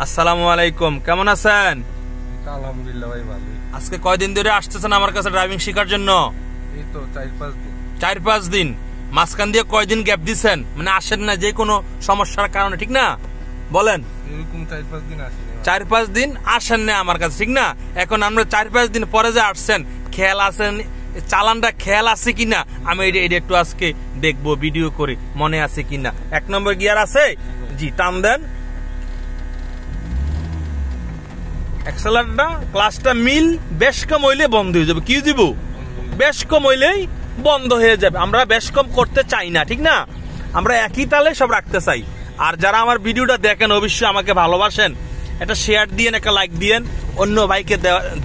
আসসালামু আলাইকুম, কেমন আছেন? আলহামদুলিল্লাহ ভাই ভালো। আজকে কয়দিন ধরে আসতেছেন আমার কাছে ড্রাইভিং শেখার জন্য? এই তো 4-5 দিন। 4-5 দিন। মাঝখান দিয়ে কয়দিন গ্যাপ দিচ্ছেন? মানে আসেন না যে কোনো সমস্যার কারণে, ঠিক না? বলেন। এরকম 4-5 দিন আসেনি। 4-5 দিন আসেন না আমার কাছে, ঠিক না? এখন আমরা 4-5 দিন পরে যে আসছেন, খেয়াল আছেন চালানটা খেয়াল আছে কিনা আমি এটা একটু আজকে দেখবো ভিডিও করে, মনে আছে কিনা। 1 নম্বর গিয়ার আছে? জি, টান দেন। অ্যাক্সেলারেটরটা ক্লাসটা মিল বেশ কম হইলে বন্ধ হয়ে যাবে। কি দিব? বেশ কম হইলেই বন্ধ হয়ে যাবে। আমরা বেশ কম করতে চাই না, ঠিক না? আমরা একই তালে সব রাখতে চাই। আর যারা আমার ভিডিওটা দেখেন অবশ্যই আমাকে ভালোবাসেন, একটা শেয়ার দিয়েন, একটা লাইক দিয়েন, অন্য ভাইকে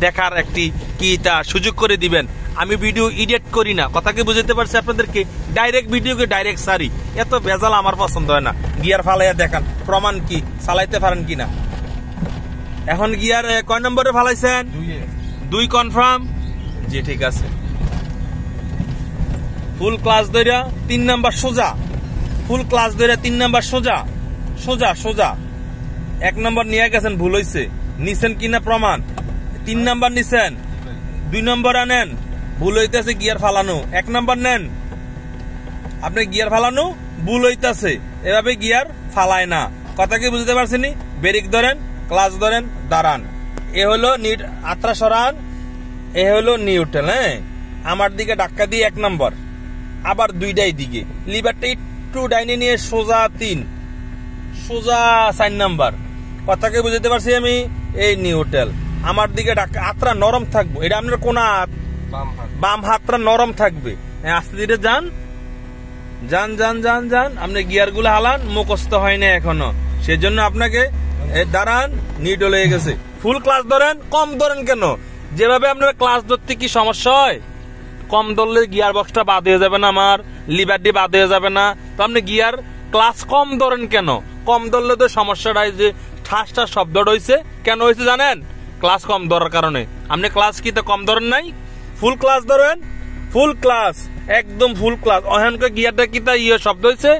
দেখার একটি কিটা সুযোগ করে দিবেন। আমি ভিডিও এডিট করি না, কথা কি বুঝতে পারছি আপনাদেরকে? ডাইরেক্ট ভিডিওকে ডাইরেক্ট সারি, এত ভেজাল আমার পছন্দ হয় না। গিয়ার ফালাইয়া দেখান, প্রমাণ কি চালাইতে পারেন কিনা। এখন গিয়ার কয় নম্বরে ফালাইছেন? 2 কনফার্ম। জি ঠিক আছে। ফুল ক্লাস ধইরা 3 নাম্বার সোজা, ফুল ক্লাস ধইরা 3 নাম্বার সোজা সোজা সোজা। 1 নাম্বার নিয়ে গেছেন, ভুল হইছে। নিছেন কিনা প্রমাণ? 3 নাম্বার নিছেন, 2 নম্বর আনেন, ভুল হইতেছে গিয়ার ফালানো। 1 নাম্বার নেন, আপনি গিয়ার ফালানো ভুল হইতেছে, এভাবে গিয়ার ফালায় না। কথা কি বুঝতে পারছেন? ব্রেক ধরেন, ক্লাস ধরেন, দাঁড়ান। এ হলো আত্রা সরান, এ হলো নিউট্রাল। হ্যাঁ, আমার দিকে ধাক্কা দিয়ে 1 নম্বর, আবার দুইটাই দিকে লিভারটা একটু ডাইনে নিয়ে সোজা 3, সোজা 4 নাম্বার। কথাকে বুঝতে পারছি আমি? এই নিউট্রাল। আমার দিকে ধাক্কা, আত্রা নরম থাকবো। এটা আপনার কোন হাত? বাম হাতটা নরম থাকবে। হ্যাঁ, আস্তে ধীরে যান যান যান যান যান। আপনি গিয়ার গুলো হালান, মুখস্থ হয় না এখনো, সেজন্য আপনাকে দাঁড়ান। নিউট্রাল হয়ে গেছে। ফুল ক্লাস ধরেন, কম ধরেন কেন? যেভাবে আপনার ক্লাস ধরতে কি সমস্যা হয়? কম ধরলে গিয়ার বক্সটা বাদ হয়ে যাবে না, আমার লিভারটি বাদ হয়ে যাবে না? তো আপনি গিয়ার ক্লাস কম ধরেন কেন? কম ধরলে তো সমস্যাটা যে ঠাস ঠাস শব্দটা হয়েছে, কেন হয়েছে জানেন? ক্লাস কম ধরার কারণে। আপনি ক্লাস কি তো কম ধরেন নাই? ফুল ক্লাস ধরেন, ফুল ক্লাস, একদম ফুল ক্লাস। অহনকে গিয়ারটা কি তা শব্দ হয়েছে?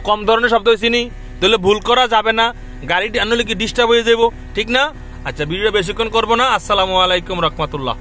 কম ধরনের শব্দ হয়েছে নি? তাহলে ভুল করা যাবে না, গাড়িটি আনলে কি ডিস্টার্ব হয়ে যাবো, ঠিক না? আচ্ছা, ভিডিও বেশিক্ষণ করবো না। আসসালামু আলাইকুম রহমতুল্লাহ।